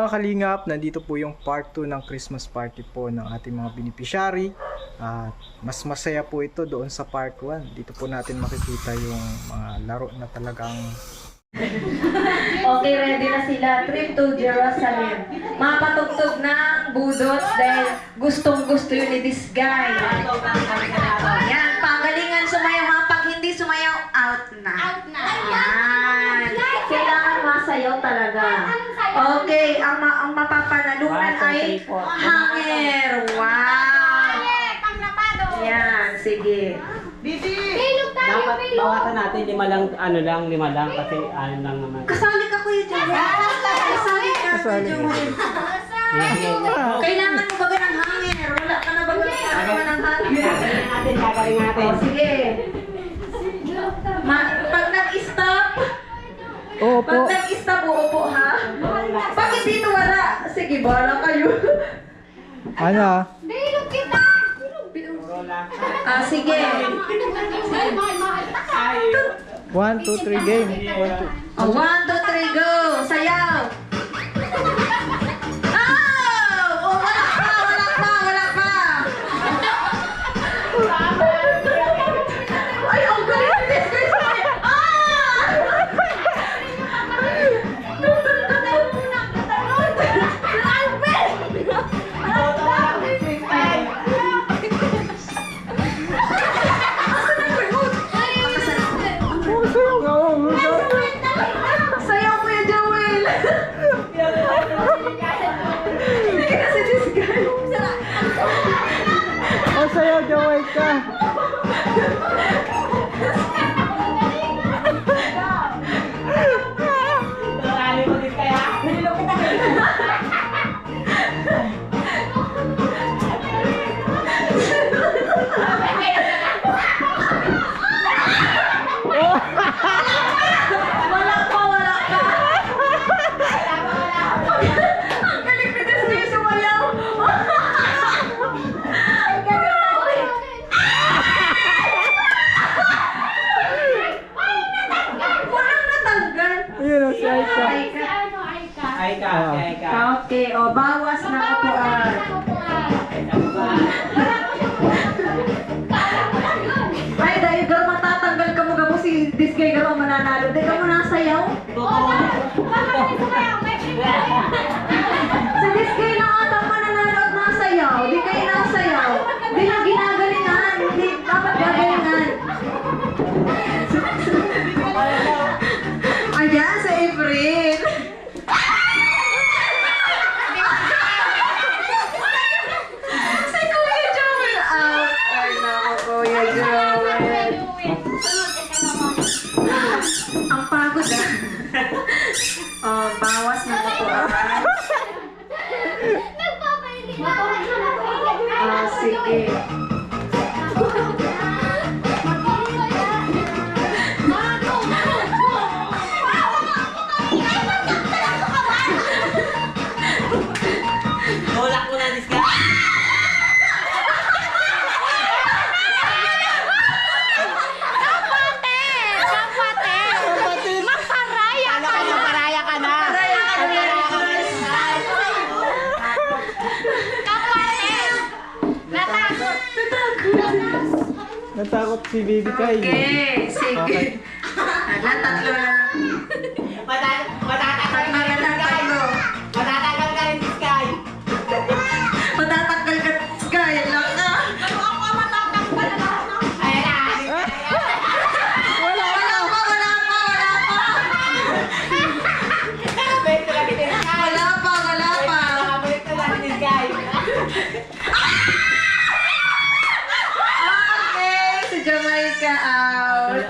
mga kalingap, nandito po yung part 2 ng Christmas party po ng ating mga beneficiary. At mas masaya po ito doon sa part 1. Dito po natin makikita yung mga laro na talagang... Okay, ready na sila. Trip to Jerusalem. Mapatugtog ng budots dahil gustong-gusto yun ni this guy. Yan, pagalingan sumayaw ha. Pag hindi sumayaw, out na. Out na. Yan. Kailangan masayaw talaga. Okay, ang mapapanalunan ay hanger. Wow. Yan, sige. Dapat bawatan natin lima lang kasi ano lang naman. Kasali ka, Kuya Joel. Kasali ka, Kuya Joel. Kailangan mo baga ng hanger. Wala ka na baga ng hanger. Gagaling natin. O, sige. Pag nag-stop, Opo. pag nag-stop, uupo ha? Bakit dito wala? Sige, bahala kayo. Ano? Bilog kita! Sige. 1, 2, 3 game. 1, 2. 1, 2, 3, go! Sayaw! Oh! Oh, wala pa! Wala pa! Wala pa! Ay, ang galing ni this guy! Sayaw, Kuya Joel! Hindi kasi this guy. Oh, sayo, Joel ka. Wala pa, wala pa. Ang galing ni this guy sumayaw. Walang natanggal. Ayun o, si Aika. Ay ka. Okay, o bawas na kapuan. Ay, dahil garo matatanggal ka mo gamo si this guy garo mananalo. Di ka mo nasayaw? Sa this guy lang ata mananalo at nasayaw. Di kayo nasayaw. Di na ginagalingan. Hindi dapat gagalingan. Ayan, sa April. Si Kuya Joel out. Ay, nako, Kuya Joel. Ang pagod ah. Oh, bawas na kapuan. Sige. Tulak mo na diska. Paraya ka na. Natakot si Baby Kai. Okay, sige. Okay. Ala, tatlo na lang. Matatagal ka rin Tatlo. Matatagal ka rin Sky. Matatanggal ka, Sky. Lang ka. Ayan na. Wala pa. Balik ko lang din Sky. Wala pa. Balik ko lang din Sky. Okay, si Jamaica out.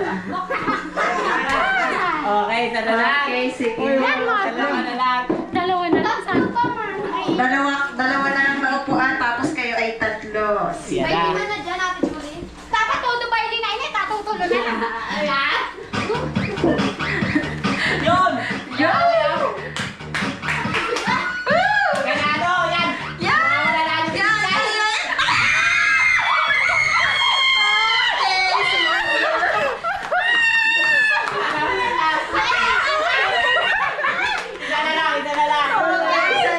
Okay, sa lalag. Okay, sige. Dalawa na lang. Dalawa na lang. Saan pa, Mar? Dalawa na lang maupuan, tapos kayo ay tatlo. Yan May na. iba na dyan natin, Julie. Dapat todo ba hindi na ini? Tatutulo na lang. Ayan. Yun! Yo! Ganado! Yan! Yan! Wala na si Sky. Okay, sige. Isa na lang. Okay, isa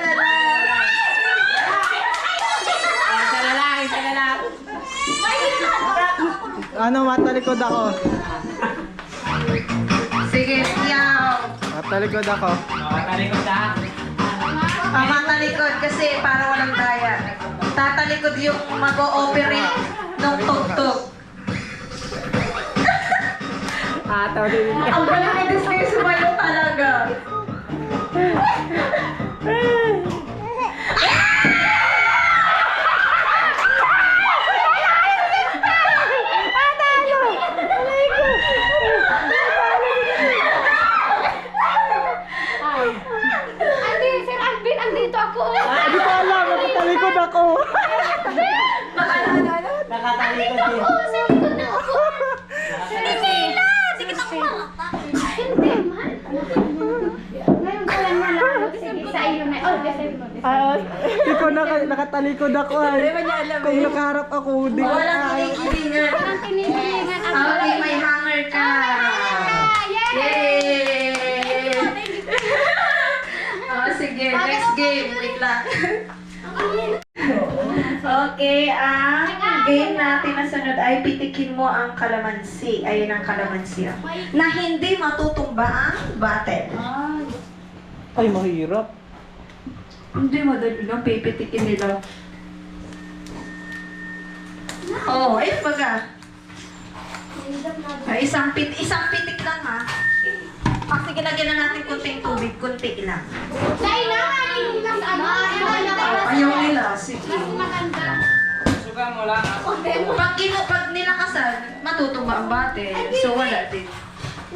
Ano, matalikod ako. Sige, yaw. Matalikod ako. Talikod na. Matalikod kasi para walang daya. Tatalikod yung mag-o-operate ng tugtog. Tawa din. Ang galing ni Disney, sumayo talaga. Andi, Sir Alvin, andito ako. Hindi ko alam, matalikod ako. Nakatalikod din. Oo, sa likod na ako. Sila! Sige, takpa. Hindi, man. Ngayon ko lang nalaman. Sige, sa iyo na. Oh, deserve mo. Hindi ko nakatalikod ako. Kung nakaharap ako, hindi ko Walang kaya. kinikilingan. Ang tinihilingan ang Okay, may hanger ka. Yay! Oh, sige, next game. Wait lang. Okay, ang game natin na sunod ay pitikin mo ang kalamansi. Ayun ang kalamansi. Na hindi matutumba ang bate. Ay, mahirap. Hindi madali lang, pipitikin nila. Oh, ayun baga. Ay, isang pitik lang ha. Sige, lagyan na natin kunting tubig, kunti lang. Dahil na, mas ano, Ayaw nila, sige. mas maganda. Suga mo lang. Pag nilakasan, matutumba ang bate. So, wala din.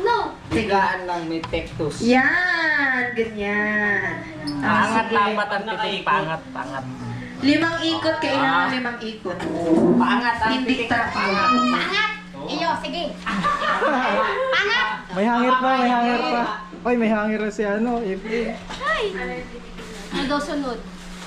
No. Tigaan lang may pectus. Yan, ganyan. Pangat Sige. dapat ang pitik. Pangat. 5 ikot, kailangan 5 ikot. Pangat ang Hindi pitik. ta. Pangat. Iyo, sige. Pangat. May hangir pa, may hangir pa. Oy, may hangir na si ano, Efren. Ano daw sunod?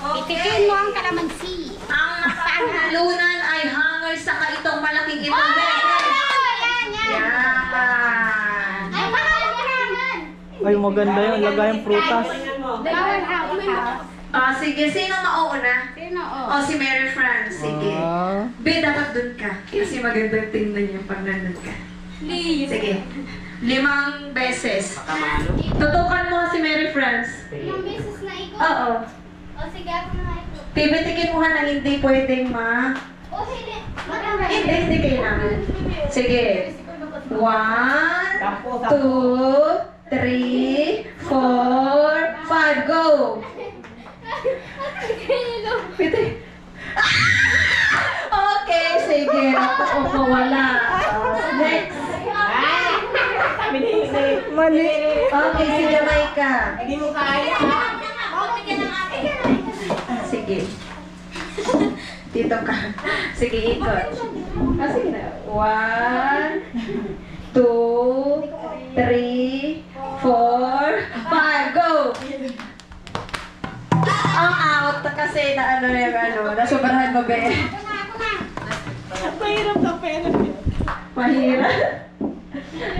Itikin mo ang kalamansi. Ang panghalunan ay hanger sa itong malaking ito. Oh, Yan. yan. Yan. Ay, mahal mo naman. Ay, maganda yun. Lagay ang prutas. Bawal ha. Sige, sino mauuna? Sino? O, si Mary Fran. Sige. Ah. Be, dapat dun ka. Kasi magandang tingnan yung pag nandun ka. Sige. 5 beses. Tutukan mo si Mary France. Ilang beses na ikot? Oo. O sige, ako na ikot. Tibitikin mo na hindi pwedeng O hindi. Maganda. Hindi kailangan. Sige. 1, 2, 3, 4, 5, go! Piti. Okay, sige. Ako wala. Next. Mali. Okay, si Jamaica. Hindi mo kaya. Sige. Dito ka. Sige, ikot. Sige na. 1, 2, 3, 4, 5, go! Ang out kasi na ano na yung ano, nasubrahan mo be. Mahirap na pera. Mahirap.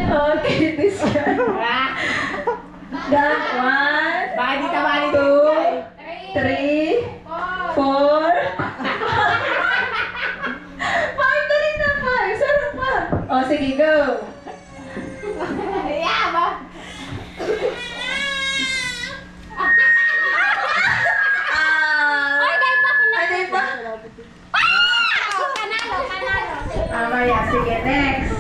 Okay, this guy. Done. 1, Baka di ka mali. 2, 3, 4, 5. Dali na 5. Sarap pa. O, sige, go. Yeah, ba? Ay, dahil pa Ano pa? Panalo. Mamaya, sige, next.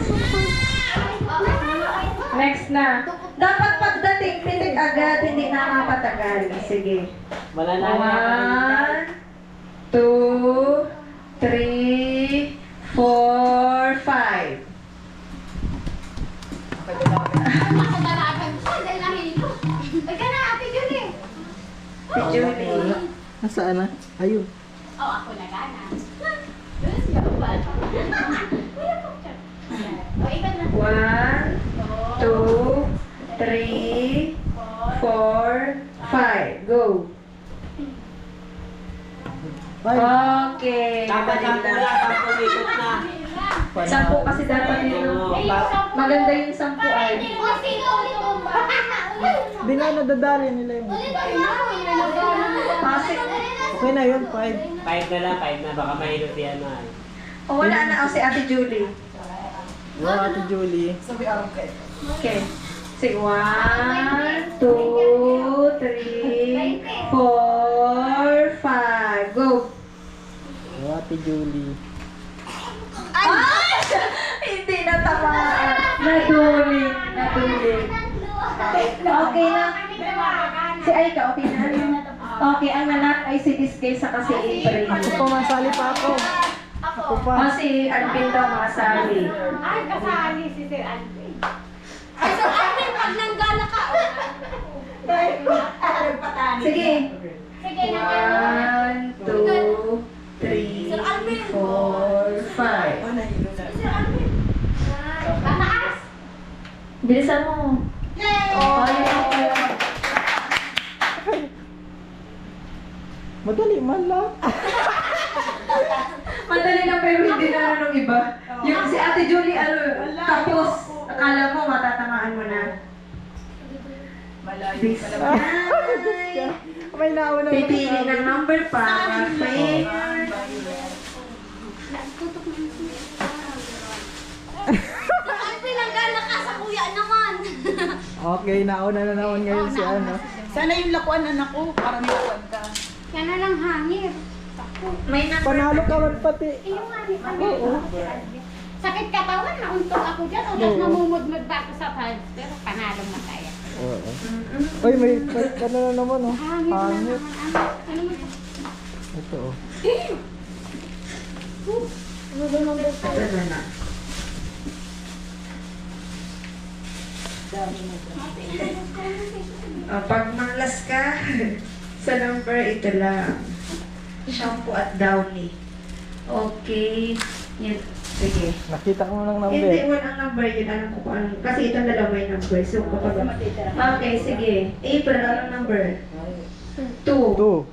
Next na. Dapat pagdating, pitik agad, hindi na mapatagal. Sige. Wala na. 1, 2, 3, 4, 5. Nakadalagan siya dahil nahilo. Ay, ka na, Ate Julie. Si Julie. Nasaan na? Ayun. Oh, ako na gana. O, ikaw na. 1, 2, 3, 4, 5. Go. Okay. Dapat dali ang lang. pula. Tapos ikot na. 10 kasi dapat dito. Maganda yung 10 ay. O, sige, ulit mo ba? Hindi nga nadadali nila yung... Kasi, Okay na yun, 5. 5 na lang. 5 na. Baka mahilo si ano. oh, wala na ako si Ate Julie. Wow, Ate Julie. Okay. Sige, 1, 2, 3, 4, 5. Go! Wow, Ate Julie. Ay! Hindi natamaan. Naduling. Naduling. Okay na. Si Aika, okay na. Okay, ang anak ay si Disgay sa kasi April. Ako pa, masali pa ako. Ako pa. O si Alvin daw makasali. Ay, kasali si Sir Alvin. Ay, Sir Alvin, pag nanggala ka, Sige. sige na. 1, 2, 3, 4, 5. Pataas. Bilisan mo. Oh, yun. Madali man lang. Madali lang pero hindi na nung iba. Yung si Ate Julie, tapos akala mo matatamaan mo na. This guy. May nauna. Pipili ng number para fair. Alvin, nanggala ka sa kuya naman. Okay, nauna na naman ngayon si ano. Sana yung lakuan anak ko, para may lakuan ka. Yan na lang hangir. May number. Panalo ka man pati. Yung hangir kami. Sakit katawan, nauntog ako dyan. Ulas namumudmud ba ako sa pads. Pero panalo mo tayo. Oo. Uy, may ano na naman oh. Hangir na Hangit. naman. Ano mo? Ito oh. Ito na. Pag manglas ka, sa number ito lang. Shampoo at Downy. Okay. Yan. Sige. Nakita ko lang Hindi, number. walang number yun. Alam ko kung anong. Kasi itong dalawa may number. So, kapag... Okay, sige. April, anong number? 2. 2.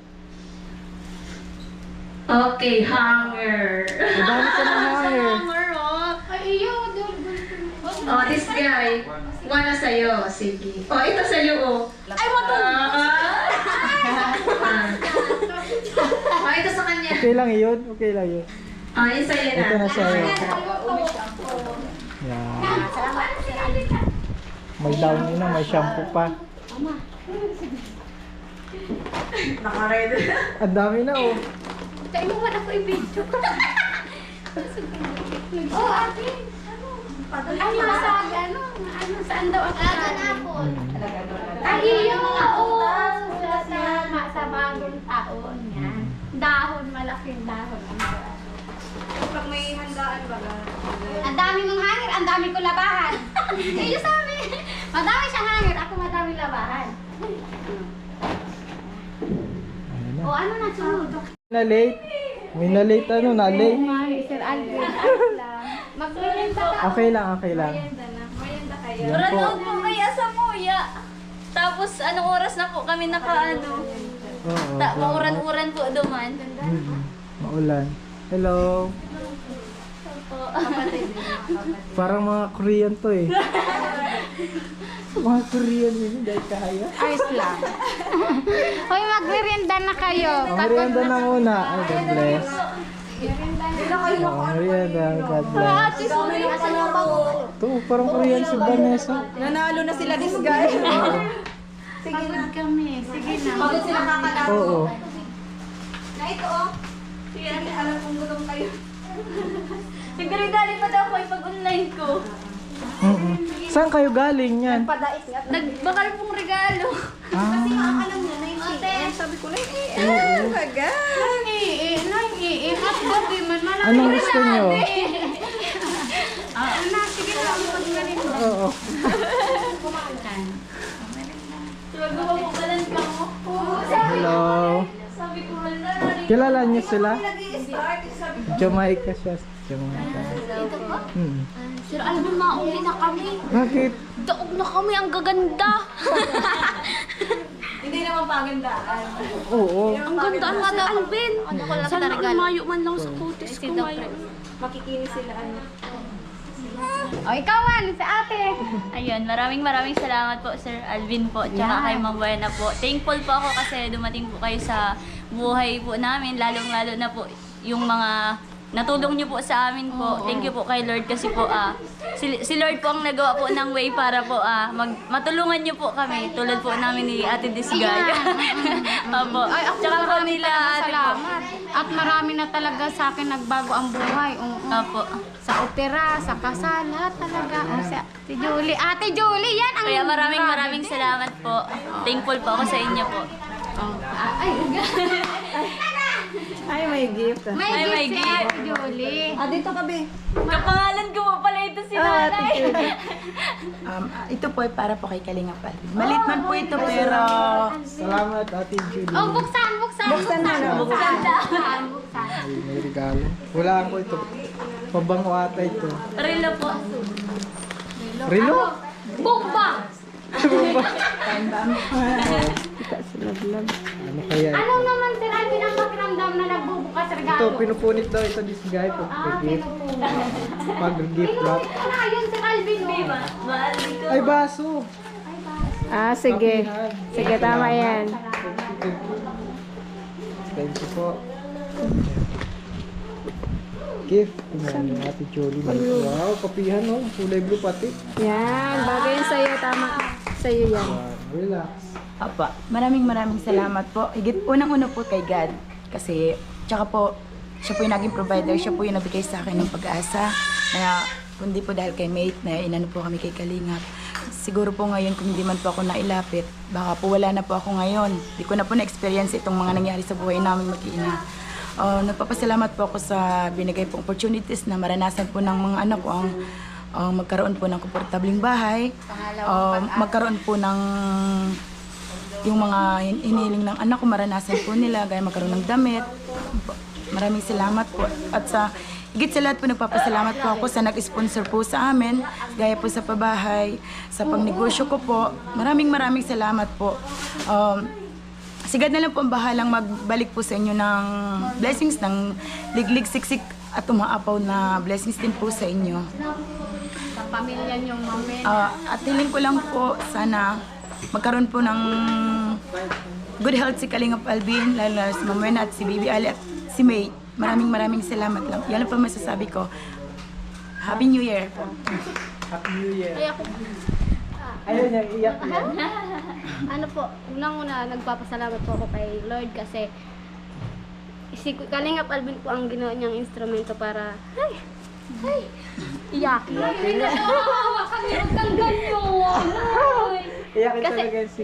Okay, hanger. Madami ka ng hanger. Ay, iyo. Oh, this guy. One na sa'yo. Sige. Oh, ito sa'yo, oh. Ay, wato. Oh, ito sa kanya. Okay lang yun. Okay lang yun. Oh, yun sa'yo na. Ito na sa'yo. Yan. May downy na, may shampoo pa. Naka-ready. Ang dami na oh. Tayo mo man ako i-video. Oh, ate. Ano sa ano saan daw ako? Ay, iyo. Oo. Sa bagong taon yan. Dahon, malaking dahon. Pag may handaan ba? Ang dami mong hangir, ang dami ko labahan. Iyo sa amin. Madami siyang hangir, ako madami labahan. Ano na? O ano na sunod? Na late. May na late ano, na late. Sir Alvin. Magmerienda ka. Okay lang, okay lang. Merienda kayo. Yan po. Ranood po kaya sa Muya. Tapos anong oras na po kami nakaano? Oo. Mauran-uran po duman. Maulan. Hello. Parang mga Korean to eh. Mga Korean yun, dahil kaya. Ayos lang. Hoy, magmerienda na kayo. Ang merienda na muna. Ay, God bless. Oh, merienda, God bless. Ito, parang Korean si Vanessa. Nanalo na sila this guy. Pagod kami. Sige na. Pagod sila kakalaban. Oo. Na ito oh. Sige, alam kong gutom kayo. Siguro dali pa daw ko ipag-online ko. Saan kayo galing yan? Padait nga. Nagbakal pong regalo. Kasi nga Ah, ang alam niya, 98. Sabi ko, 98. oo. Hotdog man. Malaki Anong gusto nyo? na. Sige na. Magmerienda. Oo. Magawa mo balan ka mo. Hello. Sabi ko wala. Kilala niyo sila? Jamaica siya. Jamaica. Sir Alvin, mauli na kami. Bakit? Daog na kami, ang gaganda. Hindi naman pagandaan. Oo. Ang ganda ang Sir Alvin. Sana ang mayo man lang sa kutis ko ngayon. Makikinis sila ano. O, ikaw man. Sa ate. Ayun, maraming salamat po Sir Alvin po, tsaka kay Ma'am Buena po. Thankful po ako kasi dumating po kayo sa buhay po namin, lalong-lalo na po yung mga natulong niyo po sa amin po. Thank you po kay Lord kasi po si Lord po ang nagawa po ng way para po matulungan niyo po kami tulad po namin ni Ate Disgay. Opo. Ay, ako Tsaka po marami nila talaga ate po. salamat. At marami na talaga sa akin nagbago ang buhay. Opo. Sa opera, sa kasal, lahat talaga. Si Ate Julie. Ate Julie, yan ang... Kaya maraming salamat po. Thankful po ako sa inyo po. Ay, may gift. May Ay, gift may si gift. Ate Julie. Dito kami. Kapangalan ko po pala ito si nanay. Ito po ay para po kay Kalinga Alvin. Malit man po ito pero... Salamat, Ate Julie. Oh, buksan. Buksan mo na. Buksan. Ay, may regalo. Wala ko ito. Pabango ata ito. Relo po. Rilo? Bukba. Ano kaya ito? Ano naman si Alvin ang pakiramdam na nagbubukas regalo? Ito, pinupunit daw ito this guy po. Gift. Pag-gift wrap. Ano yun si Alvin? Mahal ko. Ay, baso. Sige. Kapihan. Sige, tama yan. Thank you po. Gift. Tingnan ni Ate Jolie. Wow, kapihan oh. Kulay blue pati. Yan, bagay yun sa'yo. Tama. Sa'yo yan. Relax. Apa, maraming salamat po. Higit unang-una po kay God. Kasi, tsaka po, siya po yung naging provider, siya po yung nabigay sa akin ng pag-asa. Kaya, kundi po dahil kay mate na inano po kami kay Kalingap. Siguro po ngayon, kung hindi man po ako nailapit, baka po wala na po ako ngayon. Hindi ko na po na-experience itong mga nangyari sa buhay namin mag-iina. Nagpapasalamat po ako sa binigay pong opportunities na maranasan po ng mga anak ko ang magkaroon po ng komportabling bahay, magkaroon po ng yung mga hinihiling ng anak ko, maranasan po nila, gaya magkaroon ng damit. Maraming salamat po. At sa higit sa lahat po, nagpapasalamat po ako sa nag-sponsor po sa amin, gaya po sa pabahay, sa pangnegosyo ko po. Maraming salamat po. Sigad na lang po ang bahalang magbalik po sa inyo ng blessings, ng liglig, siksik at umaapaw na blessings din po sa inyo. Sa pamilya niyong mamay. At hiling ko lang po, sana magkaroon po ng good health si Kalingap Alvin, lalo na si Mamena at si Bibi Ali at si May. Maraming salamat lang. Yan lang po masasabi ko. Happy New Year! Happy New Year. Ay, ako. Ayaw niya, iyak yan. Ano po, unang-una, nagpapasalamat po ako kay Lord kasi si Kalingap Alvin po ang ginawa niyang instrumento para iyak. Hawa kami, huwag kang ganyan. Iyakin Kasi, talaga si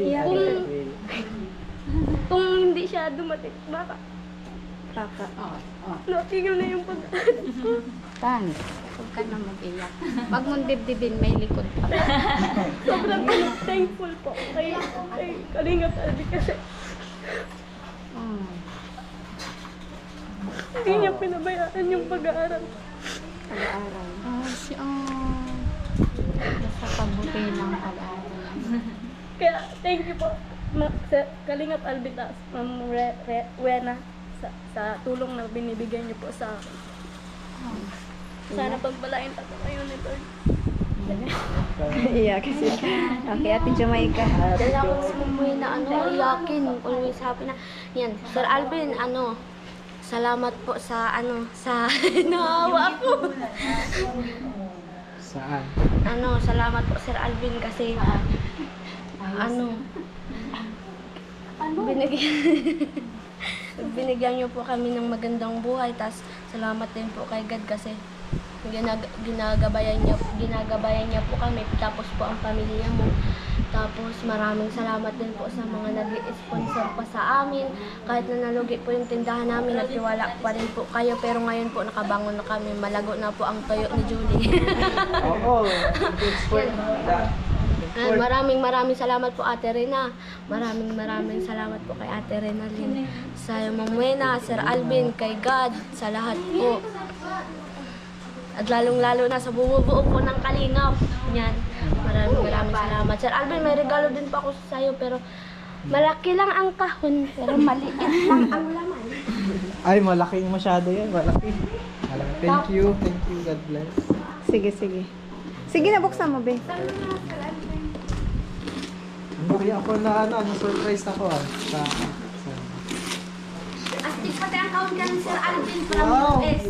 Kung hindi siya dumating, baka natigil na yung Tan. huwag ka na mag-iyak. Pag mong dibdibin, may likod pa. Sobrang thankful po kay Kalingap Alvin kasi hindi niya pinabayaan yung pag-aaral. Basta pabuti ng pag-aaral. Kaya thank you po sa Kalingap Alvin at Ma'am Wena sa tulong na binibigay niyo po sa akin. Sana pagpalain pa kayo ni Lord. Iyak kasi. Okay, Ate Jamaica. Dala ko si Mamoy na iyakin. Always happy na. Yan, Sir Alvin, salamat po sa nahawa po. Saan? Salamat po Sir Alvin kasi binigyan niyo po kami ng magandang buhay. Tas salamat din po kay God kasi ginagabayan niya po kami, tapos po ang pamilya mo. Tapos maraming salamat din po sa mga nag-sponsor pa sa amin. Kahit na nalugi po yung tindahan namin, nagtiwala pa rin po kayo. Pero ngayon po nakabangon na kami, malago na po ang toyo ni Julie. Oo. Maraming salamat po Ate Rena. Maraming salamat po kay Ate Rena Lynn. Sa Mamwena, Sir Alvin, kay God, sa lahat po. At lalong-lalo na sa bumubuo po ng Kalingap. Yan. Maraming salamat. Sir Alvin, may regalo din po ako sa iyo pero malaki lang ang kahon pero maliit lang ang laman. Ay, malaking masyado yan. Malaki. Thank you. God bless. Sige. Sige na, buksan mo, be. Kaya ako na surprise ako Astig pati ang kahon ka ng Sir Alvin from Wow. US.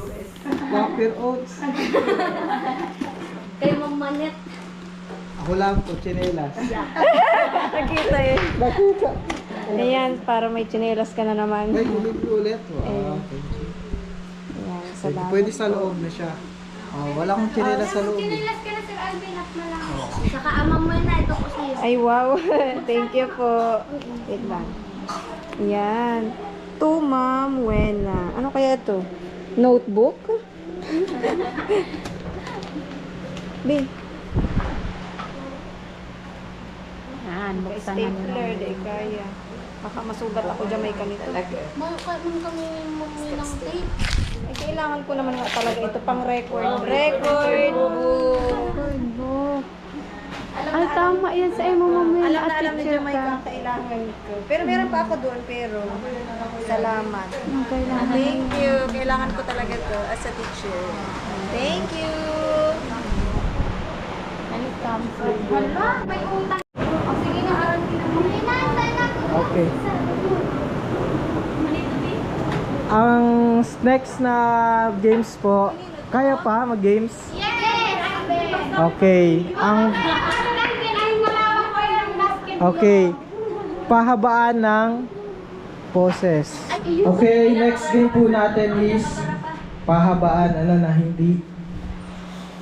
Whopper oats. Kay Ma'am Manet. Ako lang po, chinelas. Nakita eh. Nakita. Ayan, para may tsinelas ka na naman. Ay, ulit. Wow, thank you. Ayan, Pwede, salamat. pwede sa loob na siya. Oh, wala akong chinelas sa loob. Chinelas ka na, Sir Alvin, at malang. Saka amang mo na ito ko sa'yo. Ay, wow. Thank you po. Wait lang. Ayan. To Ma'am Wena. Ano kaya to? Notebook? Bin. Yan, buksan na Stapler, di kaya. Baka masugat ako dyan may ganito. Ma'am kami mami ng tape. Eh, kailangan ko naman nga talaga ito pang record. Record book. Ay, tama yan sa imo, mami. Alam na alam ni Jamaica ang kailangan ko. Pero meron pa ako doon, pero salamat. Kailangan. Thank you. Kailangan ko talaga to as a teacher. Thank you. Ano comfort? Hala, may utang. O, sige na, Alvin. Hinantay na ko. Okay. Ang next na games po, kaya pa mag-games? Yes! Okay. Okay. Pahabaan ng poses. Okay, next game po natin is pahabaan na hindi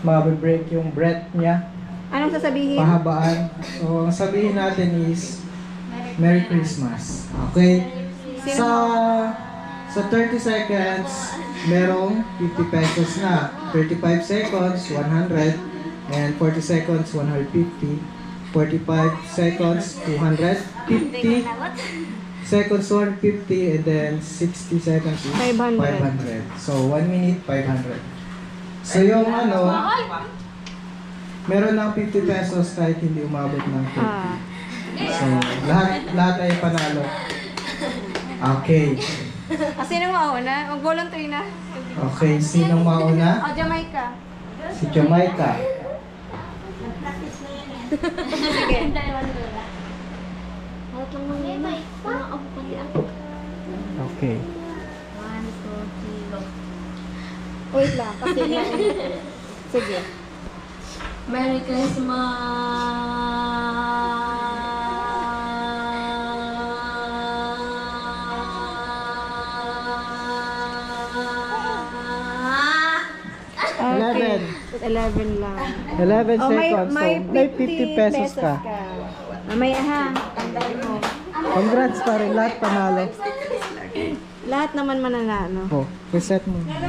mabe-break yung breath niya. Anong sasabihin? Pahabaan. So, ang sabihin natin is Merry Christmas. Okay? Sa 30 seconds, merong 50 pesos na. 35 seconds, 100. And 40 seconds, 150. 45 seconds, 250. Seconds, 150. And then 60 seconds is 500. 500. So, 1 minute, 500. So, yung meron ng 50 pesos kahit hindi umabot ng 50. So, lahat ay panalo. Okay. Sino mauna? Mag-voluntary na. Okay, sinong mauna? O, Jamaica. Si Jamaica. Sige. Harap lang mga yun. Mga ako pati ako. Okay. 1, 2, 3, go. Wait lang, kasi sige. Merry Christmas! Okay. 11. 11 lang. 11 Oh, seconds. So, may 50 pesos ka. Mamaya ha. Tandaan mo. Congrats pa rin. Lahat panalo. Lahat naman mananalo. Oh, reset mo. Okay.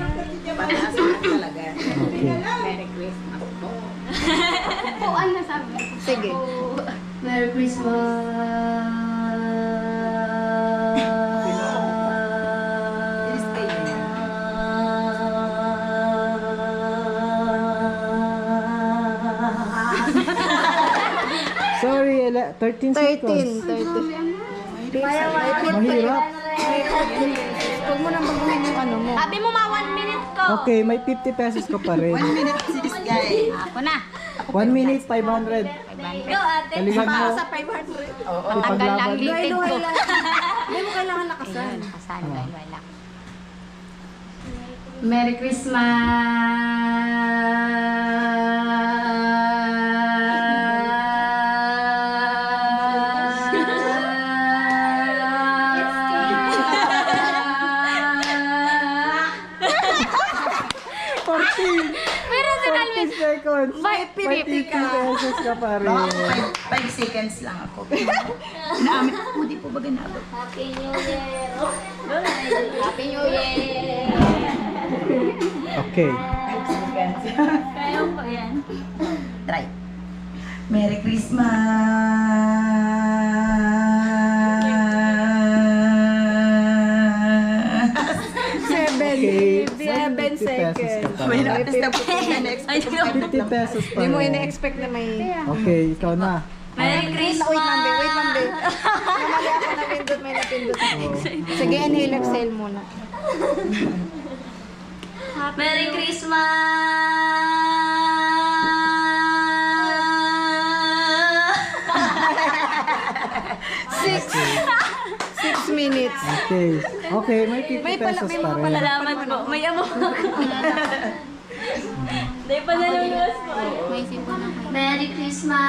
O, ano sabi? Sige. Merry Sorry, 13 seconds. 13. Mahirap. Huwag mo nang baguhin yung ano mo. Sabi mo 1 minute ko. Okay, may 50 pesos ka pa rin. 1 minute si this guy. Ako na. 1 minute, 500. Go ate. Kaliwan mo. Sa 500. Tanggal lang litid ko. Hindi mo kailangan lakasan. Kasan, wala. Merry Pero si 40 seconds. May 50 pesos ka pa rin. 5 seconds lang ako. Naamit ako, di po ba ganabot? Happy New Year! Happy New Year! Okay. 5 seconds. Kaya po yan. Try. Merry Christmas! 7 50 seconds. ka pa. May artist na po na next. 50 pesos pa Hindi mo rin. ina-expect na may... Okay, ikaw na. Merry Christmas! Wait lang, babe. Namali ako napindot, may napindot ako. Sige, inhale, exhale muna. Merry Christmas! 6 minutes. minutes. Okay. Okay, may 50 pesos pa rin. Salamat po. May amo. Dahil pa naluluwas po. Merry Christmas!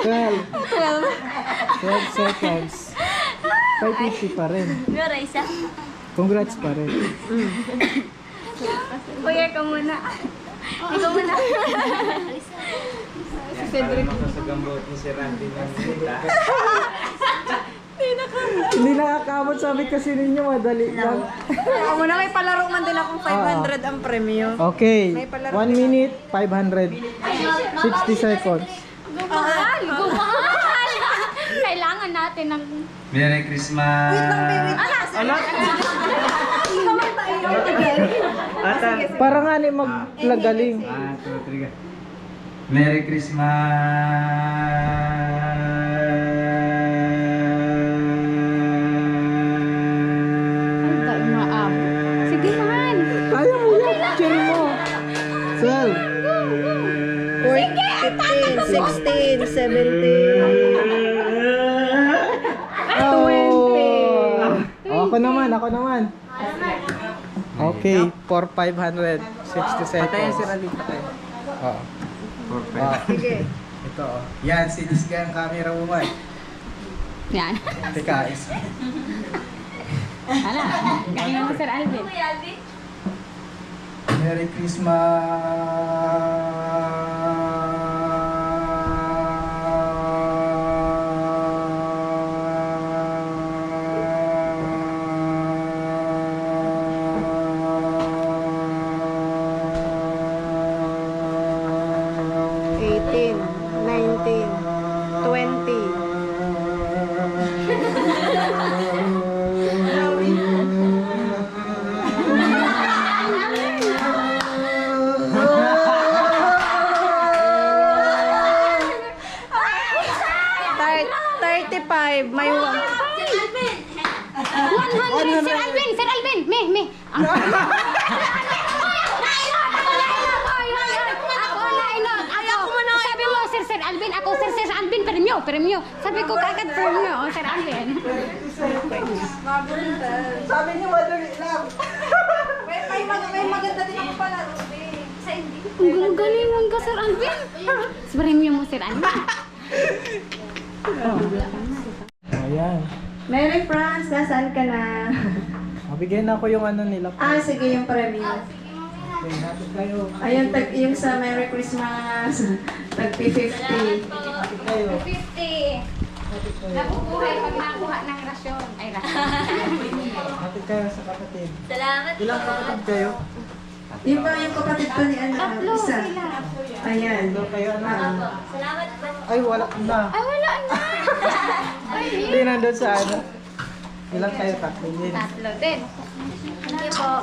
Galing. 12 seconds. 550 pa rin. Meron isa. Congrats pa rin. Kuya ka muna. Ikaw muna. Hindi nakakaabot, sabi kasi ninyo, madali lang. Ako muna may palaro man din akong 500 ang premyo. Okay, 1 minute, 560 seconds. Gumahal! Kailangan natin ng... Merry Christmas! Para nga ni maglagaling. 1, 2, 3. Merry Christmas! Sige man! Kaya mo yan, chill mo. 14, 15, 16, 17. Ako naman. Okay, for 560 seconds. Patayin si Rally, patayin. Oo. Sige. Ito, yan, sinis ka ang camera mo, man. Yan. Teka, isa. Hala, galingan mo Sir Alvin. Merry Christmas! 18, 19, 20. May 1. 100! Sir Alvin! Me! Ako na sabi mo, Sir Alvin, ako, Sir Alvin, premyo. Sabi ko kagad premyo, Sir Alvin. Sabi niyo, madali lang. May maganda din ako pala. Ang galing ka, Sir Alvin. Premyo mo, Sir Alvin. Ayan. Mary France, nasaan ka na? Mabigyan na ako yung ano nila. Sige, yung premyo. Okay, natin kayo. Ayun, yung sa Merry Christmas. Tag-50. Natin kayo. 50. Nabubuhay pag nakuha ng rasyon. Ay, rasyon. Natin kayo sa kapatid. Salamat po. Ilang kapatid kayo? Yung ba yung kapatid ko ni Ana? Isa. Ayan. Ilang kayo ano? Salamat po. Ay, wala na. Ay, wala na. Hindi nandun sa ano. Ilang kayo? Tatlo din. Tatlo din. Thank you po.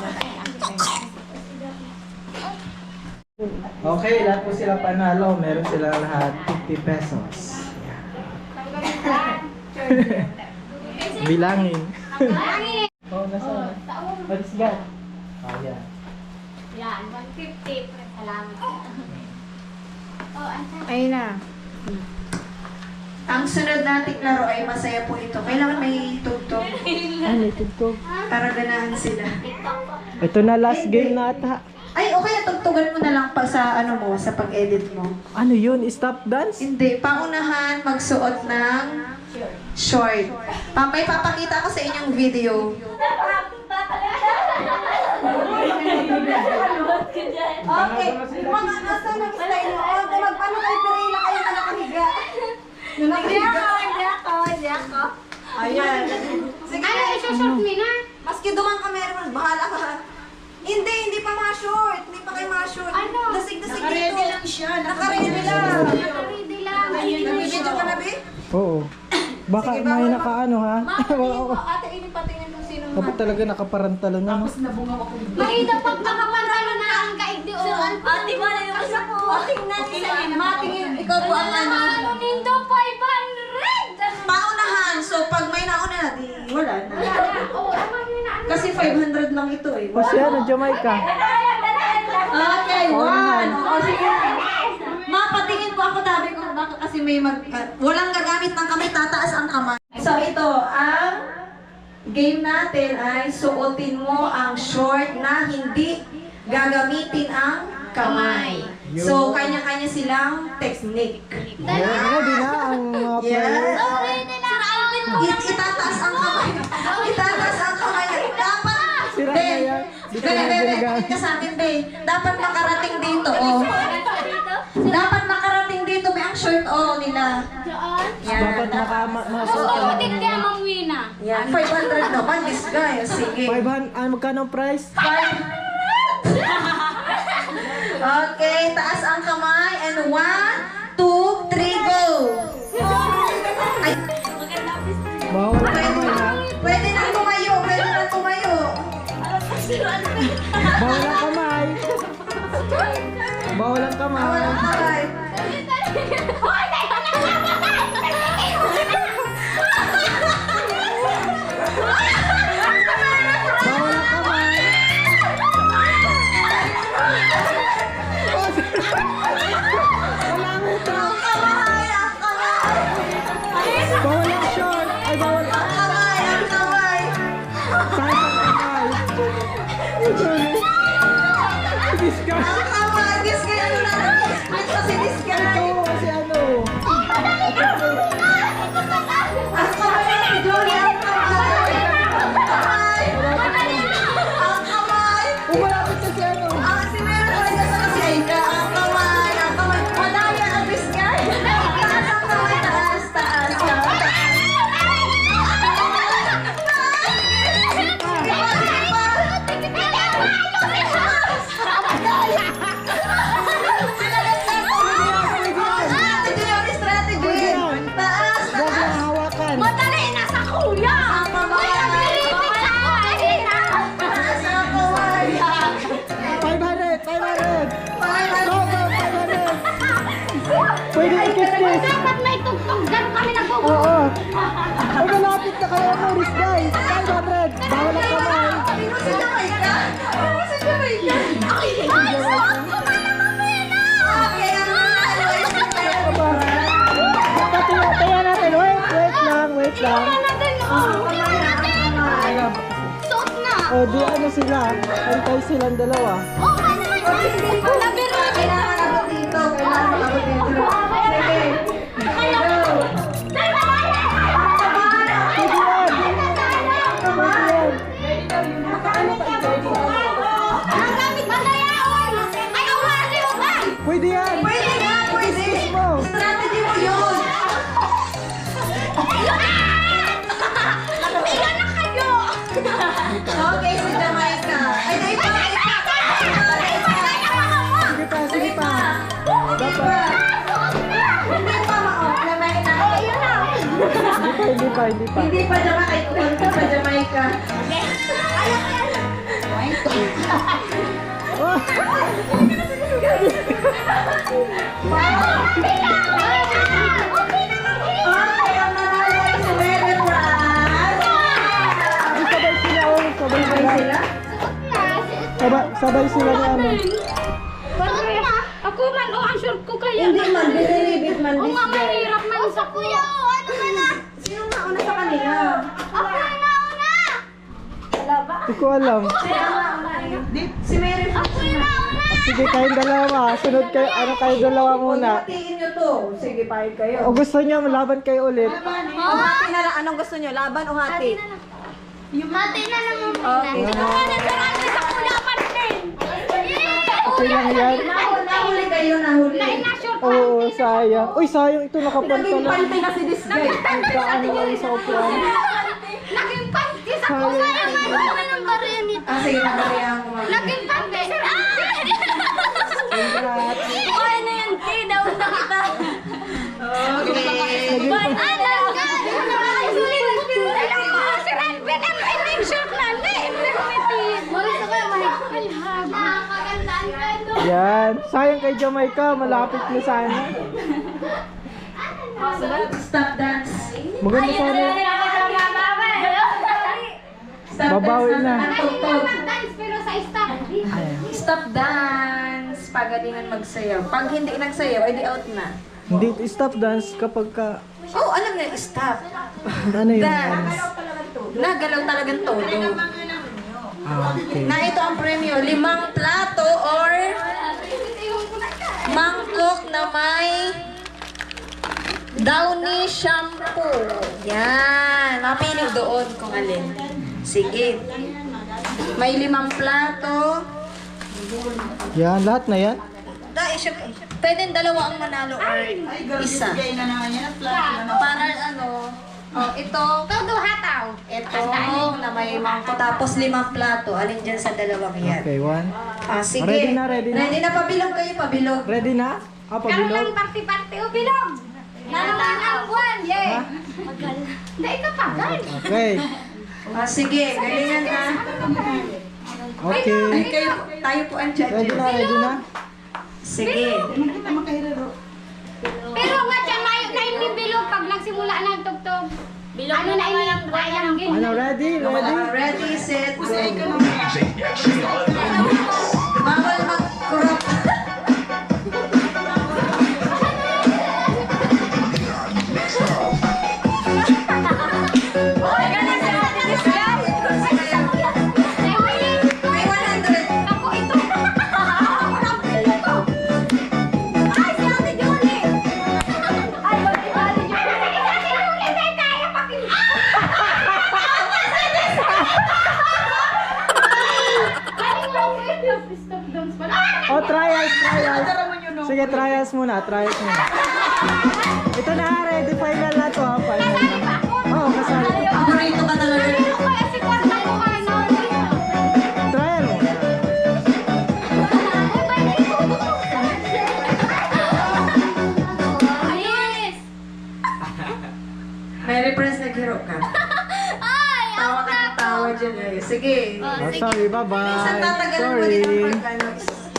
Okay, lahat po sila panalo. Meron sila lahat 50 pesos. Bilangin. Oh, nasa? Let's go. Oh, yeah. Yan, 150. Salamat. Ayun na. Ang sunod nating laro ay masaya po ito. Kailangan may tugtog Ano, tugtog. para ganahan sila. Ito na last game na ata. Ay, okay, tugtugan mo na lang pa sa ano mo, sa pag-edit mo. Ano yun? Stop dance? Hindi, paunahan magsuot ng short. May papakita ko sa inyong video. Okay, mga nasa ng style mo. Magpano kayo pirila kayo na nakahiga. Hindi ako. Ayan. Sige. Ano, isusort mo na? Maski dumang ka meron, bahala ka. Hindi pa mga short. Hindi pa kayo mga short. Ano? Dasig-dasig dito. Nakaready lang siya. Nakaready lang. Ready lang. Nagbibidyo ka na, be? Oo. Baka Sige, may bawal nakaano ha? Makatingin po. Ate, ini patingin kung sino Dapat talaga nakaparantalo na. No? Mahida pag nakapantalo na ang kaigdi o. Ate, wala yung isa po. Matingin. Ikaw po ang ano. Ano nindo 500? Paunahan. So, pag may nauna na, di wala na. Oo, naman yun na ano. Kasi 500 lang ito eh. O siya, na Jamaica. Okay, 1. O sige. Mapatingin po ako, tabi ko baka kasi may walang gagamit ng kamay, tataas ang kamay. So ito, ang game natin ay suotin mo ang short na hindi gagamitin ang kamay. So, kanya-kanya silang technique. Ready na ang mga players. Itataas ang kamay. Itataas ang kamay. Dapat, Sira na yan. Di ka na Be, ginagamit. ka sa akin, Be. Dapat makarating dito, oh. Dapat makarating dito, Be, ang short, oh, nila. Yan. Dapat makasuot ka Ulit kaya Ma'am Wina. Yan, 500 naman, this guy. Sige. 500, magkano ang price? Okay, taas ang kamay. And 1, 2, 3, go! Ay, Bawal ang kamay ha. pwede nang tumayo, pwede nang tumayo. Bawal ang kamay. Bawal ang kamay. Bawal ang kamay. Bawal ang kamay. Wala mo ito. Ang kamay, ang kamay. Bawal ang short. Ay, bawal ang Ang kamay, ang kamay. taas ang kamay. This guy. Ang kamay, this guy, ano na? Split kasi this guy. Ito kasi ano. Ang kamay, Julie, ang kamay. Ang kamay. Ang kamay. Umalapit kasi ano. Si Meron ko rin sa si Aika. Ang kamay, ang kamay. Madaya ang this guy. Taas ang kamay, taas, taas, taas. Strategy yun, strategy. Taas, Huwag taas. lang hawakan. Madali, nasa kuya. Ang kamay. Taas ang kamay. 500. 500. 500. Go, go, 500. Pwede ikis-kis. Dapat may tugtog. Ganun kami nag-uwi. Oo. Ay, malapit na kayo ano, this guy. 500. Bawal ang kamay. Sino si Jamaica? Si Jamaica. Okay, ang nanalo ay si Meron. Kaya natin. Wait lang. Suot na. O, di ano sila. Antay silang dalawa. Okay naman yan. Nabiro. Kailangan abot dito. Kailangan abot dito. Sige. Go. Ang gamit ba na yaon? Ay, awali mo ba? Pwede yan. Pwede nga, pwede. Kiss mo. Strategy mo yun. Nakapila na kayo. Okay, si Jamaica. Ay, na ipa. Sige pa. Dapat. Hindi pa ma-off. Lamay na. Hindi pa. Hindi pa Jamaica. Hindi pa Jamaica. Okay, ang nanalo ay si Meron Brad. Sabay sila. Oh, sabay sila. Sabay sila ni ano. Ako man, ang short ko kaya. Hindi man, binilibit man O this nga, guy. mahirap man sa kuya. Ano man na? Sino nauna sa kanila? Ako na una. Hindi ko alam. Si Mary Ako na una. Sige, kayong dalawa. Sunod kayo. Ano kayong dalawa muna. Hatiin nyo to. Sige, pahit kayo. O gusto niyo, malaban kayo ulit. O hati na lang. Anong gusto nyo? Laban o hati? Mati na naman po Okay. na. Ako na sa amin sa kuya Martin. Okay lang yan. Nahuli kayo, nahuli. Na-short Oo, sayang. Uy, sayang ito nakapanta Naging na. pante kasi this guy. Kaano lang sa upuan. Naging pantis ako. Sayang nga naman ang bariya nito. Sige, nabariyahan ko mami. Naging pantis. Congrats. Ano yun, T? Daon na kita. Okay. Alam ka. Alam mo, si Ranbin, ang short na. Gusto ko yung mahihaba. Magandaan ka doon. Yan. Sayang kay Jamaica. Malapit na sana. Stop dance. Maganda sana. Babawi na. Tugtog. Dance pero sa stop. Stop dance. Pagalingan magsayaw. Pag hindi nagsayaw, edi out na. Hindi, stop dance kapag ka... Oh, alam na, stop. Ano yung Dance. Nagalaw talagang todo. okay. Na ito ang premyo, 5 plato or mangkok na may Downy shampoo. Yan. Mapili doon kung alin. Sige. May 5 plato. Yan, lahat na yan. Pwede dalawa ang manalo or isa. Para ano, oh, ito. Todo hataw. Ito na may mangkok. Tapos 5 plato. Alin dyan sa dalawang yan. Okay, 1. Ah, sige. Ready na, ready na. Ready na, pabilog kayo, pabilog. Ready na? Karoon Pabilog? lang party-party. O, bilog. Nanaman ang buwan. Yay. Hindi, ito pa. Okay. Ah, sige, galingan ha. Okay. Ay, kayo, tayo po ang judge. Ready na, ready na? Sige. Pero nga siya, na yung bilog pag nagsimula na ang tugtog. Bilog Ano na yung rayang gin. Ano, ready? Ready? Ready, set, go. Bawal mag-crop. May 100. Ako ito. Ay, si Ate Julie. Ay, si Ate Julie. Si Ate Julie, may kaya pakinggan. Galing mo ko ito. Stop dance pala. Oh, trials, trials. Sige, trials muna, trials muna. Ito na, ready, final na to ha, final na. Oo, kasali. Ako rito ka talaga. Ano kaya si Kwarta ko kayo na? Trial mo. Ayos! Mary Prince, naghiro ka. Tawa ka ng tawa dyan eh. Sige. Oh, sorry, bye-bye. Minsan tatagalan mo Sorry. din ang pag-ano.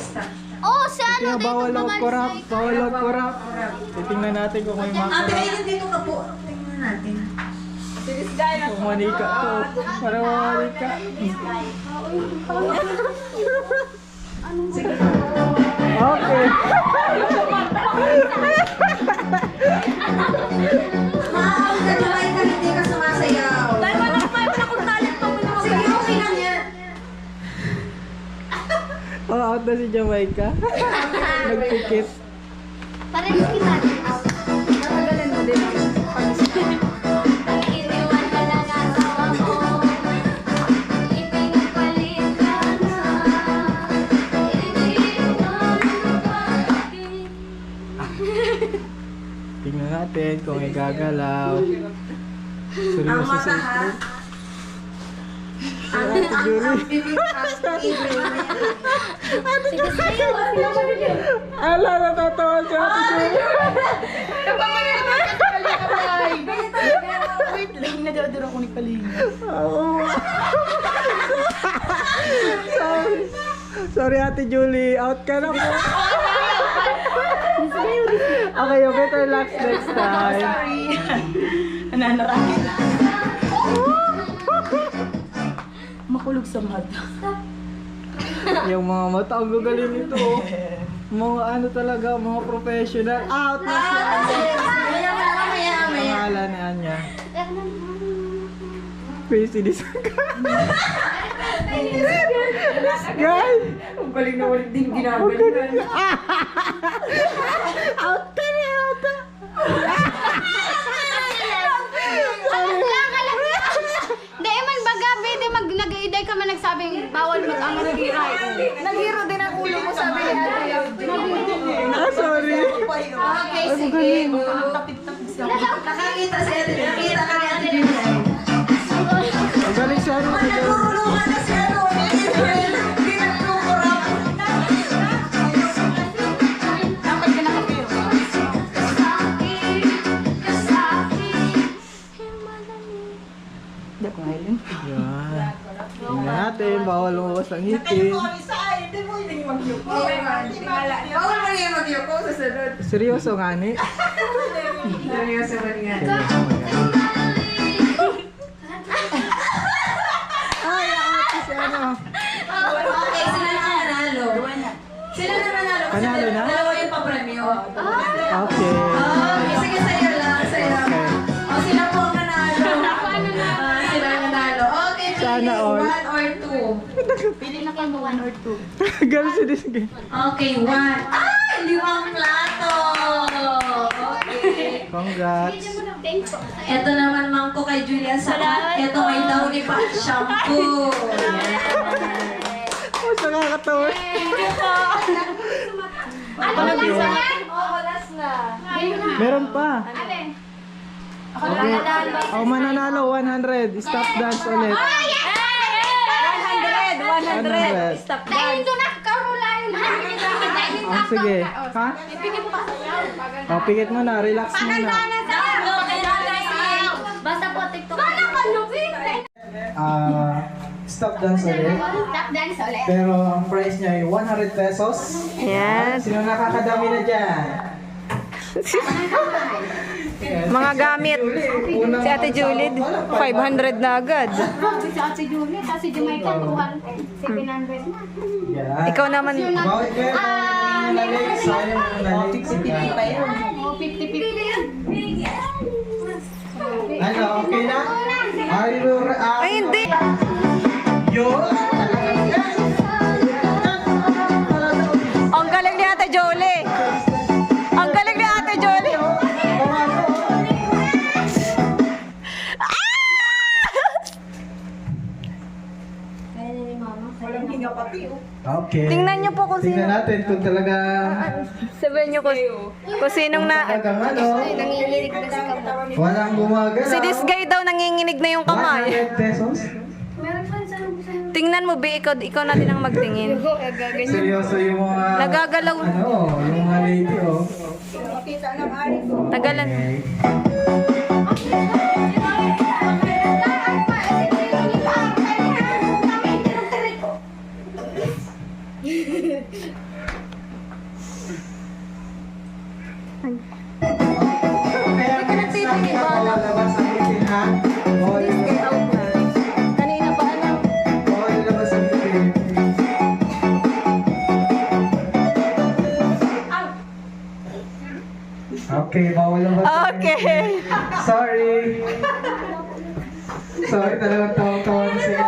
Stop. Oh, si ano Kaya dito bawal naman mag-corrupt, sa- bawal mag-corrupt. Titingnan natin kung may Ate, mag-corrupt. ayun dito ka po. Tingnan natin. Kung manika to. Para manika. Sige. Okay. Maaw ka naman ka, hindi ka sumasayaw. Wala kong talent pa. Sige, okay lang yan. Oh, out na si Jamaica. Nagpikit. Parehas kita. Natagalan mo din ang pag-stop. Iniwan ka lang asawa mo. Ipinagpalit ka na. Tingnan natin kung may gagalaw. Ang Seryoso mata sa ha. script. Ang bibig, ang ibig. Sige, sa'yo. Ala, natatawa si Ate Julie. Wait lang, nadadara ko ni Kalinga. Oo. Sorry. Sorry, Ate Julie. Out ka na po. Okay, you better relax next time. Sorry. Nananarakit. Makulog sa mata. Yung mga mata, ang gagaling nito. Oh. Mga ano talaga, mga professional. Out na siya. Mamaya. Pangalan na niya. Crazy Disaka. Guys! Ang galing na walit din ginagaling. Out ka na, out ka. Di man baga, pwede nag-iday ka man nagsabing bawal mag-angas giray. Naghiro din ang ulo mo, sabi ni Ate. Ah, sorry. Okay, sige. Nakakita si Ate. Nakita ka ni Ate Julie. Ang galing siya. Ano, si Julie. Nagtutulungan na si ano. Hindi nagtukurap. Dapat ka nakapiro. Hindi ko ngayon. Yan. Tingnan natin, bawal lumabas ang ngipin. Bawal mo niya mag-yuko sa sunod. Seryoso nga ni. Seryoso ba niya? Seryoso nga. Okay. Sige, sa'yo lang, sa'yo. Sila po ang nanalo. Sila ang nanalo. Okay, Sana pili all. 1 or 2. Pili na kayo 1 or 2. Girls, it is good. Okay, 1. Ay, 5 plato. Okay. Congrats. Ito naman mangko kay Julia Saka. Ito may downy pa at shampoo. Oh, nakakatawa. Meron pa. Okay. Oh, mananalo 100. Stop dance ulit. 100. Stop Dahil doon na, karulayan na. Oh, sige. Ha? Oh, pikit mo na. Relax muna. Basta po, TikTok. Bala ka, Lupi! Stop dance ulit. Tap dance ulit. Pero ang price niya ay 100 pesos. Yes. Sino nakakadami na dyan? Mga gamit. Si Ate Julie, 500 na agad. Si Ate Julie, si Jamaica, 700 na. Yan. Ikaw naman. Bawit kayo. Nalig. Sayang ang nalig. 50-50 pa yun. 50-50 yan. Ano, okay na? Are you Ay, hindi. Yun. Ang galing ni Ate Jolie. Ang galing ni Ate Jolie. Okay. Tingnan niyo po kung Tingnan sino. natin kung talaga Sabihin niyo kung sinong na. talagang ano. Nanginginig na si Kamay. Walang gumagalaw. Si this guy daw nanginginig na yung kamay. 100 pesos. Meron pa sa Tingnan mo, Bi, ikaw na din ang magtingin. Seryoso yung mga... Nagagalaw. Ano, yung mga lady, oh. Tagalan. Okay. Kaya next time na lalabas ang itin, ha? Bawal lalabas. Kanina pa ano? Bawal lalabas ang itin. Okay, bawal lalabas ang Okay. itin. Sorry. Sorry, talagang tawa-tawa na siya.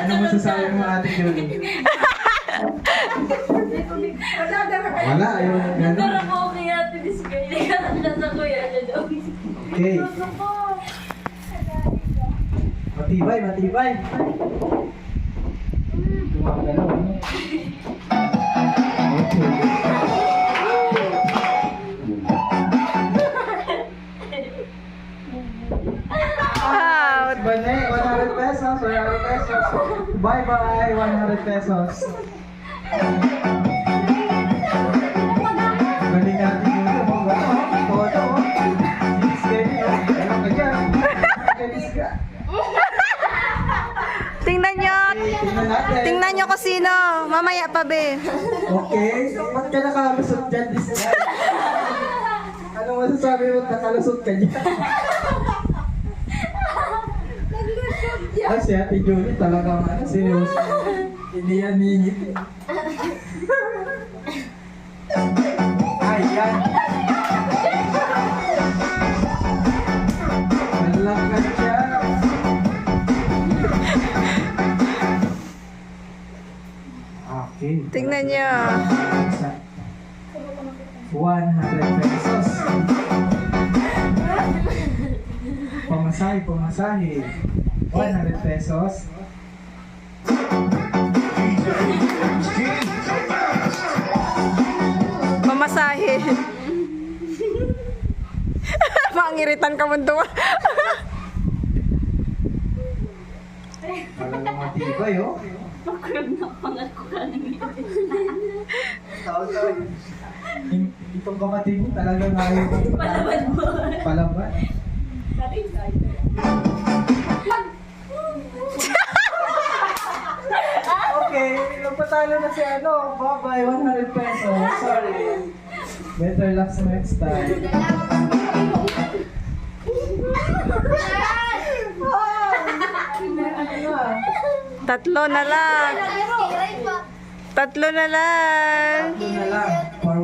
Ano masasabi mo, Ate Julie? Wala, ayaw na gano'n. po kay Ate Disgay. Nasa kuya niya daw. Okay. Matibay, matibay. Gumagalaw, ano? Out. Bane, 100 pesos, 100 pesos. Bye-bye, 100 pesos. Galing natin yun. Mga gano'n, photo. Steady, ano ka dyan? Galis ka. Tingnan nyo. Tingnan natin. Tingnan nyo kung sino. Mamaya pa, Be. Okay, ba't ka nakalusot dyan this guy? Ano masasabi mo nakalusot ka dyan? Ah, si Ate Julie talagang ano, seryoso. Hindi yan ningit. Ay, yan. Nalakas siya. Okay. Tingnan nyo. 100 pesos. Pamasahe, pamasahe. 100 pesos. Mamasahe. Pangiritan ka mo doon. Walang matibay, oh. Makulog na pangat ko ka ng Taon-taon. Itong kapatid mo talagang ayaw ko. Palaban mo. Palaban. Okay, nagpatalo na si ano. Bye-bye, 100 pesos. Sorry. Better luck sa next time. Tatlo na lang. Tatlo na lang. Ito na lang. For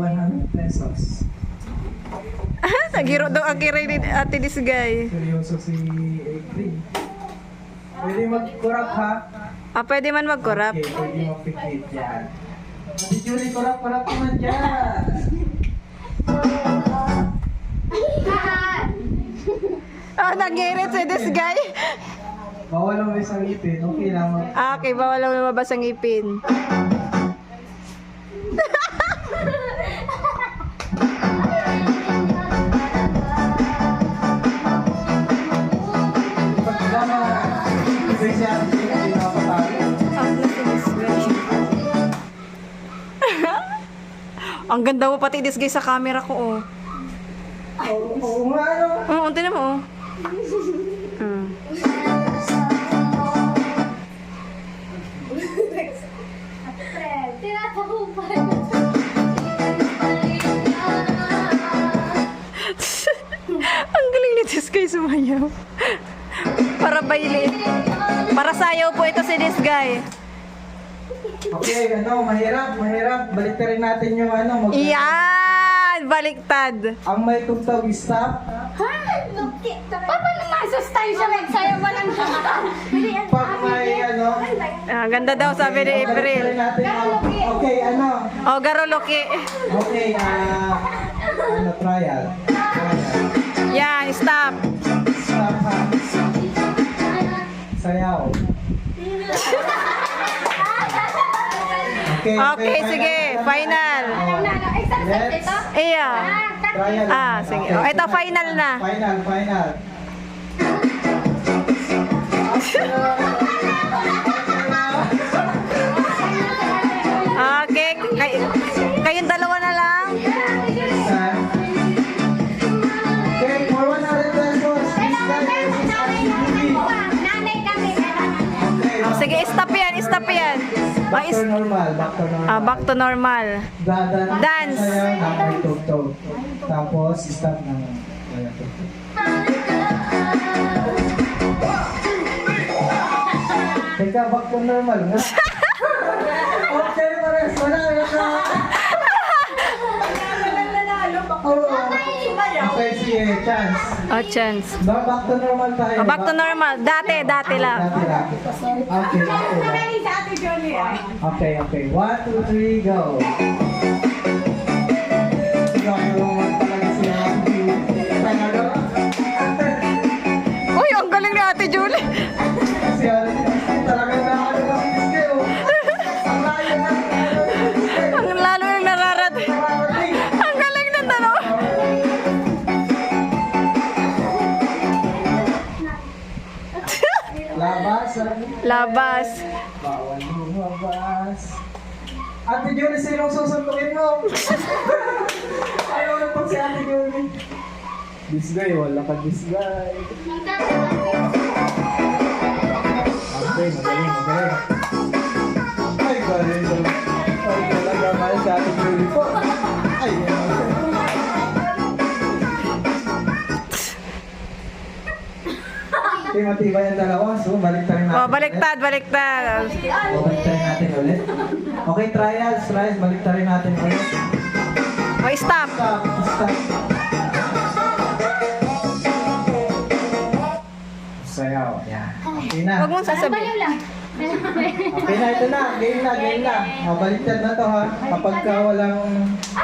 Nagiro daw ang kiray ni Ate Disgay. Seryoso si April. Pwede mag-kurap ha? Pwede man mag-kurap. Okay, pwede mag-pikit yan. Ate Julie, kurap-kurap naman dyan. Nagirit si Disgay. Bawal ang isang ipin. Okay lang. Okay, bawal lang lumabas ang ipin. Pagkama, ibig siya hindi nakapatali. Ang ganda mo pati Disgay sa camera ko, oh. Oo nga, ano? Oo, tingnan mo, oh. Ang galing ni Disgay sumayaw. Para baile. Para sayaw po ito si Disgay. Okay, mahirap. Baliktarin natin yung Yan! Baliktad. Ang may tugtog is stop. Paano masustansya magsayo mo lang Pag may Ganda daw sabi ni April. baliktarin natin okay, Oh, garoloki. Okay, trial. Yan, stop. Stop ha. Sayaw. Okay, sige. Final. Let's Iya. trial. Sige. Oh, ito final na. Final. Okay, kayong dalawa na lang. Okay, for 100 pesos. This guy versus Ate Julie. Nanay kami. Oh, sige, stop yan. Back to normal. Back to normal. Dance. Sayaw na may tugtog. Tapos, stop na may tugtog. Teka, back to normal nga. Okay, pares. Wala. Okay, sige. Chance. Oh, chance. Back to normal tayo. Back to normal. Dati lang. Okay. Okay. 1, 2, 3, go. Uy, ang galing ni Ate Julie. Ang lalo yung nararating. Ang galing ng dalawa. Labas. Bawal lumabas. Ate Julie, sinong susuntukin mo? Ayaw na pag si Ate Julie. Disgay, wala ka disgay. Okay, magaling. Ay, galing. Ay, talaga mahal si Ate Julie po. Ay, okay, matibay ang dalawa. So, baliktarin natin. Baliktad. Baliktarin natin ulit. Okay, trials. Baliktarin natin ulit. Oh, stop. Stop. Sayaw. Yan. Okay na. Huwag mong sasabihin. Okay na, ito na. Game na. Baliktad na to ha. Kapag ka walang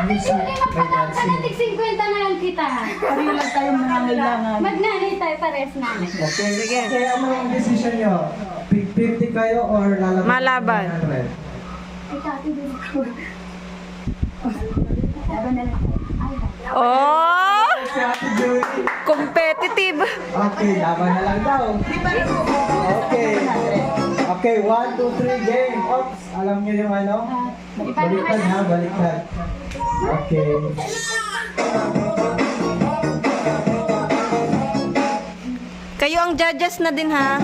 music, may dancing. 50 na lang kita. Pareho lang tayong nangangailangan. Magnanay tayo pares na. Okay, sige. Okay, ano yung decision nyo? 50 kayo or lalaban? Malaban. 100? Oh! Si Ate Julie. Competitive. Okay, laban na lang daw. Okay, 1, 2, 3, game. Oops, alam nyo yung baliktad ha, baliktad. Okay. Kayo ang judges na din ha.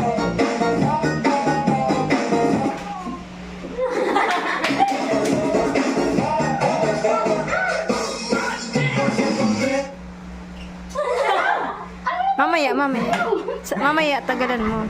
Mamaya, tagalan mo.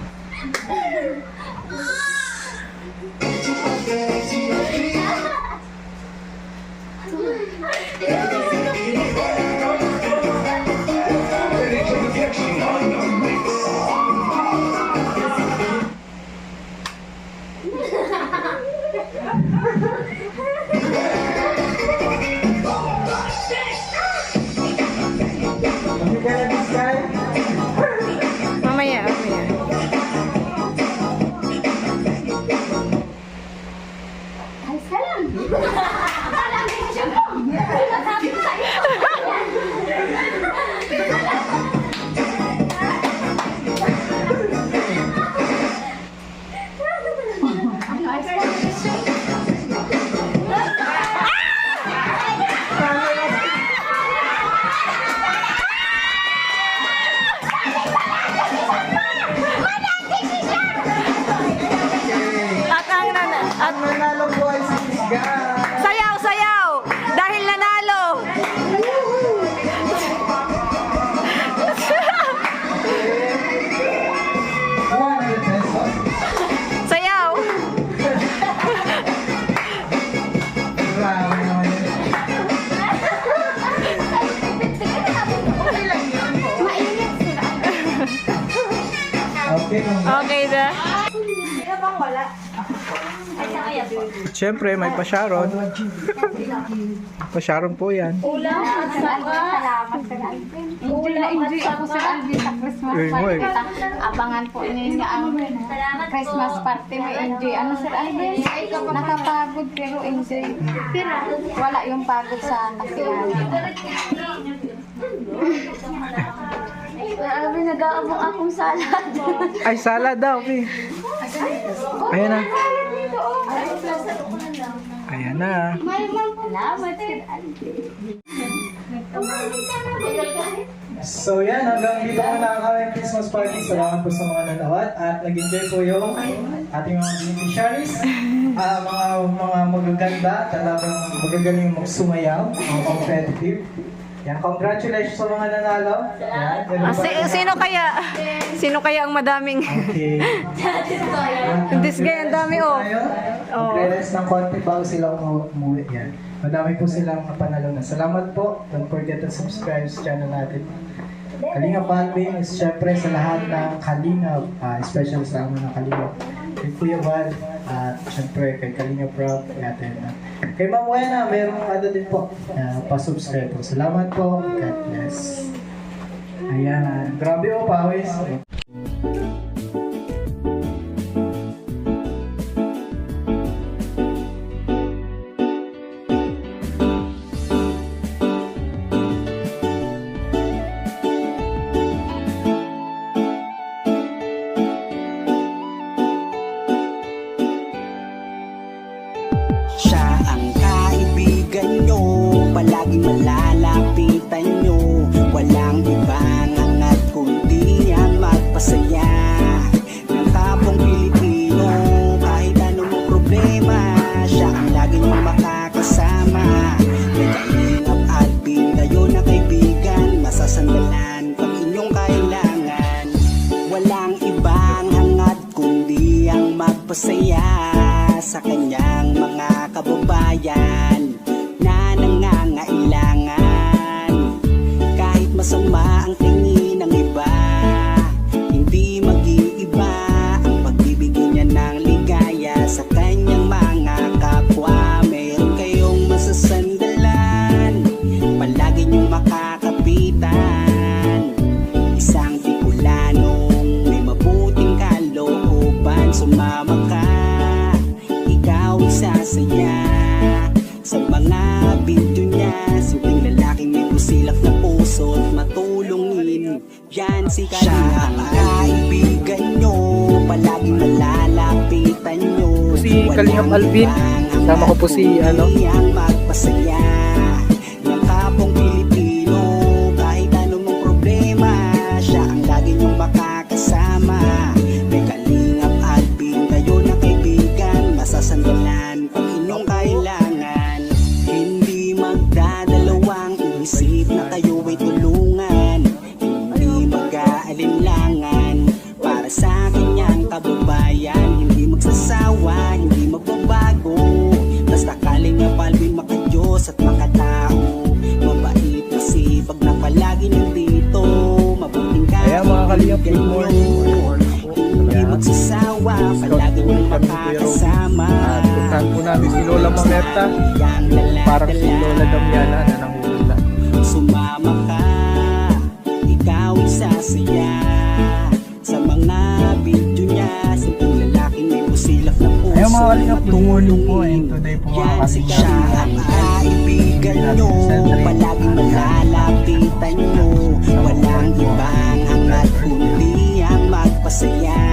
Okay na. Siyempre, may pa-Sharon. Pa-Sharon po yan. Ulam at saka. Enjoy ako sa Alvin sa Christmas Yun mo eh. party. Abangan po ninyo ang Christmas party. May enjoy. Ano Sir Alvin? Nakapagod pero enjoy. Wala yung pagod sa nakilala. Sir Alvin, nag-aabang akong salad. Ay, salad daw, Pi. Ayan na. Ayan na. Salamat, Sir Alvin. So yan, hanggang dito muna ang aming Christmas party. Salamat po sa mga nanood at nag-enjoy po yung ating mga beneficiaries. Mga magaganda, talagang magagaling magsumayaw, mga competitive. Yan, congratulations sa mga nanalo. Yan, Sino kaya ang madaming? Okay. This guy, ang dami oh. Mag-release ng konti bago sila umuwi. Yan. Madami po silang napanalo na. Salamat po. Don't forget to subscribe sa channel natin. Kalingap Alvin is syempre sa lahat ng Kalingap, especially sa mga ng Kalingap. Kay Kuya Val, at syempre kay Kalingap Rob, kay Ma'am Wena, mayroong din po, pa-subscribe po. Salamat po. God bless. Ayan. Grabe o, pawis. Siya ang kaibigan nyo, palaging malalapitan nyo. Walang ibang angat kundi ang magpasaya ng kapong Pilipino. Kahit anong problema, siya ang lagi nyong makakasama. May Kalingap Alvin, kayo na kaibigan, masasandalan pag inyong kailangan. Walang ibang hangat kundi ang magpasaya sa kanyang mga kababayan na nangangailangan. Kahit masama ang tingin ng iba, hindi mag-iiba ang pagbibigay niya ng ligaya sa kanyang mga kapwa. Meron kayong masasandalan, palagi niyong makakapitan. Isang Bicolanong may mabuting kalooban, sumama ka, ikaw isasaya sa mga video niya. Simpleng lalaking may busilak na puso at matulungin, yan si Kalingap. Siya ang kaibigan nyo, palaging malalapitan nyo. Si Kalingap Alvin, kasama ko po si ang magpasaya ng kapong Pilipino. Kahit anong problema, siya ang lagi nyong makakasama. May Kalingap Alvin, kayo na kaibigan, masasandalan pag inyong kailangan. Hindi magdadalawang isip na kayo ay tulungan. Hindi mag-aalinlangan para sa kanyang kababayan. Hindi magsasawa, hindi magbabago. Basta Kalingap Alvin, makadiyos at makatao. Mabait, masipag na palagi nandito. Mabuting Ayan mga Kalingap, good morning. hindi magsasawa, palagi niyong makakasama. Puntahan po namin si Lola Mamerta. Parang si Lola Damiana na nanguhula. Sumama ka, ikaw isasaya sa mga video niya. Simpleng lalaking may busilak na puso. Ayan mga Kalingap, good morning po. And today po mga Yan si siya Kalingap, ang kaibigan nyo, palaging malalapitan nyo. Walang ibang hangat kundi ang magpasaya